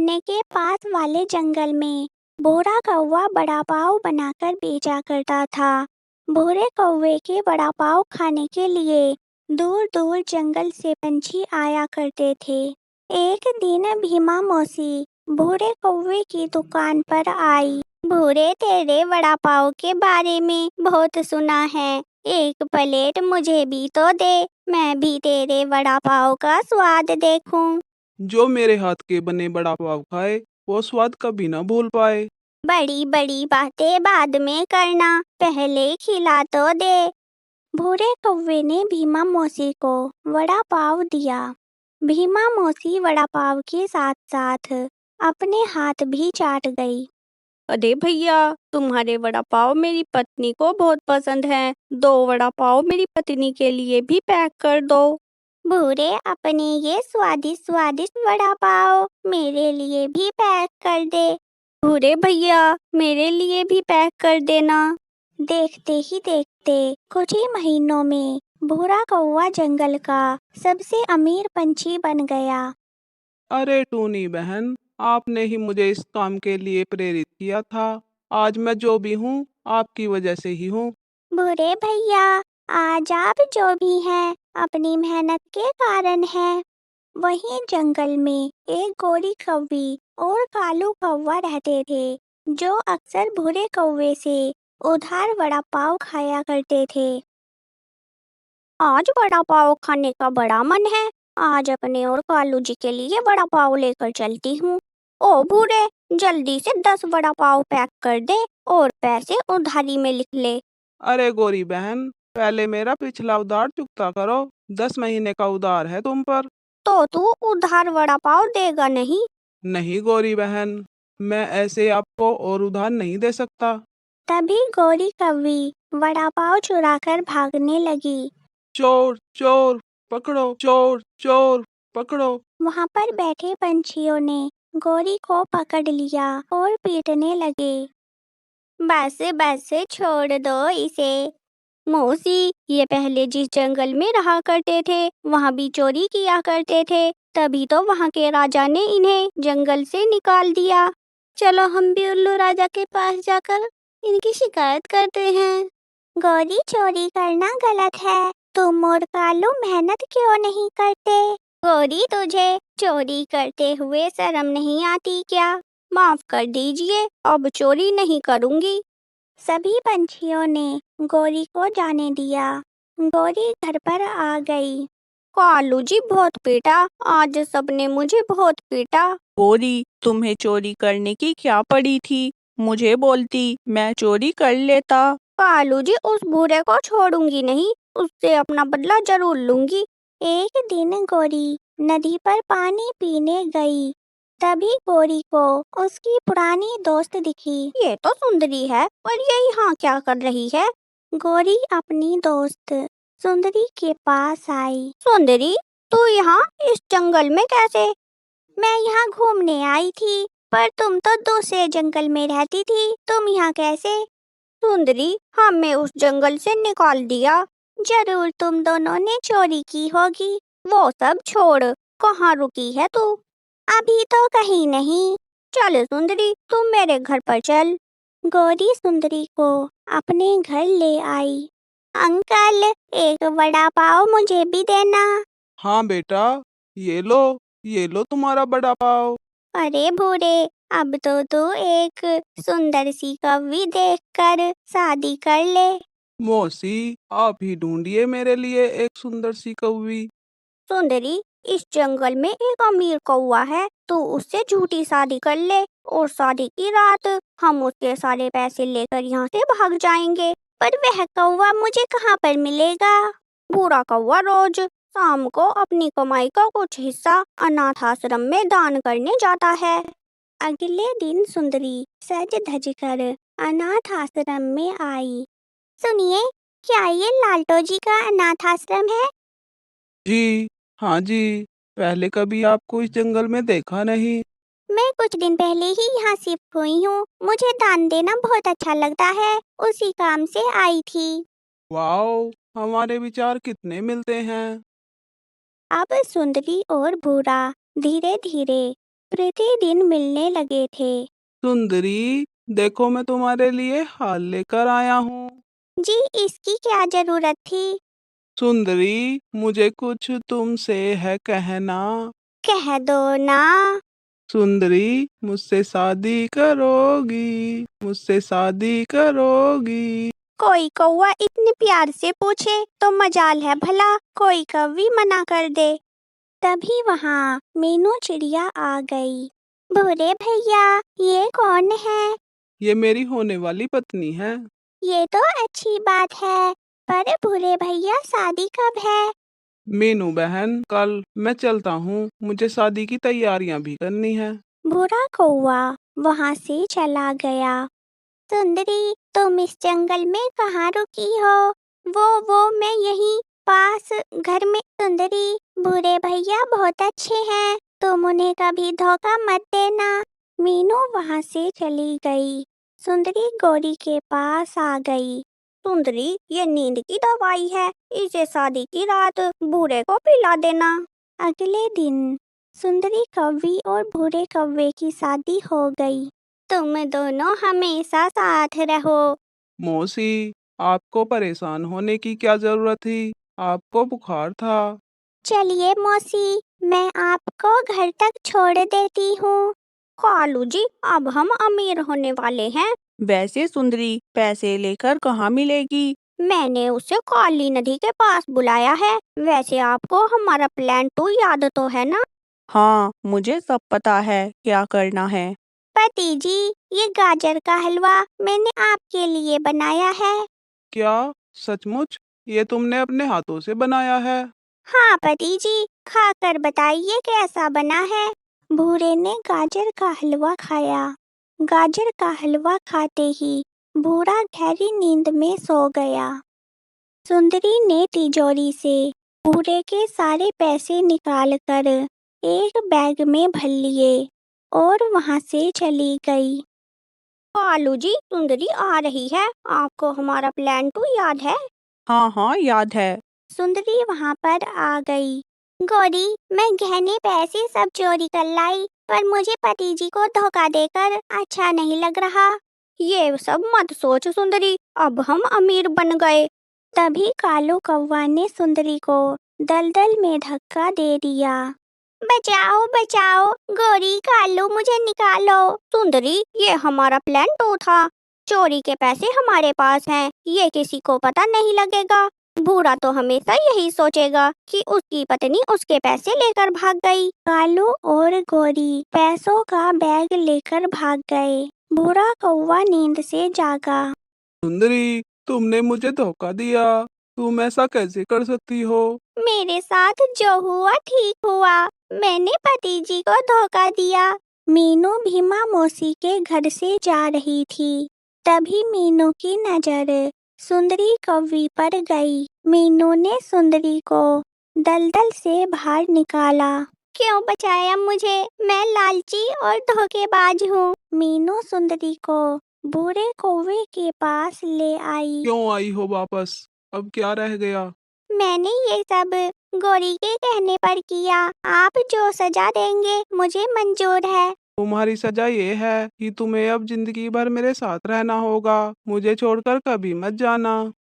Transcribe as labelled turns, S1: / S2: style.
S1: झरने के पास वाले जंगल में भूरा कौवा वड़ा पाव बनाकर बेचा करता था। भूरे कौवे के वड़ा पाव खाने के लिए दूर दूर जंगल से पंछी आया करते थे। एक दिन भीमा मौसी भूरे कौवे की दुकान पर आई। भूरे, तेरे वड़ा पाव के बारे में बहुत सुना है, एक प्लेट मुझे भी तो दे, मैं भी तेरे वड़ा पाव का स्वाद देखूं।
S2: जो मेरे हाथ के बने वड़ा पाव खाए वो स्वाद कभी न भूल पाए।
S1: बड़ी बड़ी बातें बाद में करना, पहले खिला तो दे। भूरे कौवे ने भीमा मौसी को वड़ा पाव दिया। भीमा मौसी वड़ा पाव के साथ साथ अपने हाथ भी चाट गई।
S3: अरे भैया, तुम्हारे वड़ा पाव मेरी पत्नी को बहुत पसंद है, 2 वड़ा पाव मेरी पत्नी के लिए भी पैक कर दो।
S1: भूरे, अपने ये स्वादिष्ट स्वादिष्ट वड़ा पाव मेरे लिए भी पैक कर दे।
S3: भूरे भैया, मेरे लिए भी पैक कर देना।
S1: देखते ही देखते कुछ ही महीनों में भूरा कौवा जंगल का सबसे अमीर पंछी बन गया।
S2: अरे टूनी बहन, आपने ही मुझे इस काम के लिए प्रेरित किया था। आज मैं जो भी हूँ आपकी वजह से ही हूँ।
S1: भूरे भैया, आज आप जो भी हैं अपनी मेहनत के कारण हैं। वहीं जंगल में एक गोरी कौवी और कालू कौवा रहते थे, जो अक्सर भूरे कौवे से उधार वड़ा पाव खाया करते थे।
S3: आज वड़ा पाव खाने का बड़ा मन है, आज अपने और कालू जी के लिए वड़ा पाव लेकर चलती हूँ। ओ भूरे, जल्दी से 10 वड़ा पाव पैक कर दे और पैसे उधारी में लिख ले।
S2: अरे गोरी बहन, पहले मेरा पिछला उधार चुकता करो। 10 महीने का उधार है तुम पर।
S3: तो तू उधार वड़ा पाव देगा नहीं?
S2: नहीं गोरी बहन, मैं ऐसे आपको और उधार नहीं दे सकता।
S1: तभी गोरी कौवी वड़ा पाव चुराकर भागने लगी।
S2: चोर चोर पकड़ो, चोर चोर पकड़ो।
S1: वहाँ पर बैठे पंछियों ने गोरी को पकड़ लिया और पीटने लगे।
S3: बस बस, छोड़ दो इसे। मौसी, ये पहले जिस जंगल में रहा करते थे वहाँ भी चोरी किया करते थे, तभी तो वहाँ के राजा ने इन्हें जंगल से निकाल दिया। चलो हम भी उल्लू राजा के पास जाकर इनकी शिकायत करते हैं।
S1: गोरी, चोरी करना गलत है, तुम और कालू मेहनत क्यों नहीं करते?
S3: गोरी, तुझे चोरी करते हुए शर्म नहीं आती क्या? माफ कर दीजिए, अब चोरी नहीं करूँगी।
S1: सभी पंछियों ने गोरी को जाने दिया। गोरी घर पर आ गई।
S3: कालू जी बहुत पीटा, आज सबने मुझे बहुत पीटा।
S4: गोरी, तुम्हें चोरी करने की क्या पड़ी थी? मुझे बोलती, मैं चोरी कर लेता।
S3: कालू जी, उस भूरे को छोड़ूंगी नहीं, उससे अपना बदला जरूर लूंगी।
S1: एक दिन गोरी नदी पर पानी पीने गई। तभी गोरी को उसकी पुरानी दोस्त दिखी।
S3: ये तो सुंदरी है, पर ये यहाँ क्या कर रही है?
S1: गोरी अपनी दोस्त सुंदरी के पास आई।
S3: सुंदरी, तू यहाँ इस जंगल में कैसे?
S1: मैं यहाँ घूमने आई थी, पर तुम तो दूसरे जंगल में रहती थी, तुम यहाँ कैसे?
S3: सुंदरी, हमें उस जंगल से निकाल दिया।
S1: जरूर तुम दोनों ने चोरी की होगी।
S3: वो सब छोड़, कहाँ रुकी है तू?
S1: अभी तो कहीं नहीं।
S3: चल सुंदरी, तुम मेरे घर पर चल।
S1: गोरी सुंदरी को अपने घर ले आई। अंकल, एक वड़ा पाव मुझे भी देना।
S2: हाँ बेटा, ये लो तुम्हारा बड़ा पाव।
S1: अरे भूरे, अब तो तू एक सुंदर सी कौवी देखकर शादी कर ले।
S2: मौसी, आप ही ढूंढिए मेरे लिए एक सुंदर सी कौवी।
S3: सुंदरी, इस जंगल में एक अमीर कौवा है, तू उससे झूठी शादी कर ले और शादी की रात हम उसके सारे पैसे लेकर यहाँ से भाग जाएंगे।
S1: पर वह कौवा मुझे कहाँ पर मिलेगा?
S3: भूरा कौवा रोज शाम को अपनी कमाई का कुछ हिस्सा अनाथ आश्रम में दान करने जाता है।
S1: अगले दिन सुंदरी सज धज कर अनाथ आश्रम में आई। सुनिए, क्या ये लालटो जी का अनाथ आश्रम है?
S2: जी हाँ जी, पहले कभी आपको इस जंगल में देखा नहीं।
S1: मैं कुछ दिन पहले ही यहाँ शिफ्ट हुई हूँ, मुझे दान देना बहुत अच्छा लगता है, उसी काम से आई थी।
S2: वाओ, हमारे विचार कितने मिलते हैं।
S1: अब सुंदरी और भूरा धीरे धीरे प्रतिदिन मिलने लगे थे।
S2: सुंदरी, देखो मैं तुम्हारे लिए हार लेकर आया हूँ।
S1: जी, इसकी क्या जरूरत थी?
S2: सुंदरी, मुझे कुछ तुमसे है कहना।
S1: कह दो ना।
S2: सुंदरी, मुझसे शादी करोगी? मुझसे शादी करोगी?
S1: कोई कौवा इतने प्यार से पूछे तो मजाल है भला कोई कौवी मना कर दे। तभी वहाँ मीनू चिड़िया आ गई। भूरे भैया, ये कौन है?
S2: ये मेरी होने वाली पत्नी है।
S1: ये तो अच्छी बात है, पर भूरे भैया शादी कब है?
S2: मीनू बहन, कल मैं चलता हूँ, मुझे शादी की तैयारियां भी करनी है।
S1: भूरा कौवा वहाँ से चला गया। सुंदरी, तुम इस जंगल में कहाँ रुकी हो? वो मैं यहीं पास घर में। सुंदरी, भूरे भैया बहुत अच्छे हैं, तुम उन्हें कभी धोखा मत देना। मीनू वहाँ से चली गई। सुंदरी गौरी के पास आ गई। सुंदरी, ये नींद की दवाई है, इसे शादी की रात भूरे को पिला देना। अगले दिन सुंदरी कौवी और भूरे कौवे की शादी हो गई। तुम दोनों हमेशा साथ रहो।
S2: मौसी, आपको परेशान होने की क्या जरूरत थी? आपको बुखार था।
S1: चलिए मौसी, मैं आपको घर तक छोड़ देती हूँ।
S3: कालू जी, अब हम अमीर होने वाले हैं।
S4: वैसे सुंदरी पैसे लेकर कहाँ मिलेगी?
S3: मैंने उसे काली नदी के पास बुलाया है। वैसे आपको हमारा प्लान 2 याद तो है ना?
S4: हाँ, मुझे सब पता है क्या करना है।
S1: पति जी, ये गाजर का हलवा मैंने आपके लिए बनाया है।
S2: क्या सचमुच? ये तुमने अपने हाथों से बनाया है?
S1: हाँ पति जी, खाकर बताइए कैसा बना है। भूरे ने गाजर का हलवा खाया। गाजर का हलवा खाते ही भूरा गहरी नींद में सो गया। सुंदरी ने तिजोरी से भूरे के सारे पैसे निकालकर एक बैग में भर लिए और वहां से चली गई।
S3: कालू जी, सुंदरी आ रही है। आपको हमारा प्लान 2 याद है?
S4: हाँ हाँ, याद है।
S1: सुंदरी वहां पर आ गई। गौरी, मैं गहने पैसे सब चोरी कर लाई, पर मुझे पति जी को धोखा देकर अच्छा नहीं लग रहा।
S3: ये सब मत सोच सुंदरी, अब हम अमीर बन गए।
S1: तभी कालू कौवा ने सुंदरी को दलदल में धक्का दे दिया। बचाओ बचाओ, गौरी कालू मुझे निकालो।
S3: सुंदरी, ये हमारा प्लान 2 था। चोरी के पैसे हमारे पास हैं, ये किसी को पता नहीं लगेगा। भूरा तो हमेशा यही सोचेगा कि उसकी पत्नी उसके पैसे लेकर भाग गई।
S1: कालू और गौरी पैसों का बैग लेकर भाग गए। भूरा कौवा नींद से जागा।
S2: सुंदरी, तुमने मुझे धोखा दिया। तुम ऐसा कैसे कर सकती हो?
S1: मेरे साथ जो हुआ ठीक हुआ, मैंने पति जी को धोखा दिया। मीनू भीमा मौसी के घर से जा रही थी। तभी मीनू की नजर सुंदरी कौवी पर गई। मीनू ने सुंदरी को दलदल से बाहर निकाला। क्यों बचाया मुझे? मैं लालची और धोखेबाज हूँ। मीनू सुंदरी को भूरे कौवे के पास ले आई।
S2: क्यों आई हो वापस? अब क्या रह गया?
S1: मैंने ये सब गौरी के कहने पर किया। आप जो सजा देंगे मुझे मंजूर है।
S2: तुम्हारी सजा ये है कि तुम्हें अब जिंदगी भर मेरे साथ रहना होगा। मुझे छोड़कर कभी मत जाना।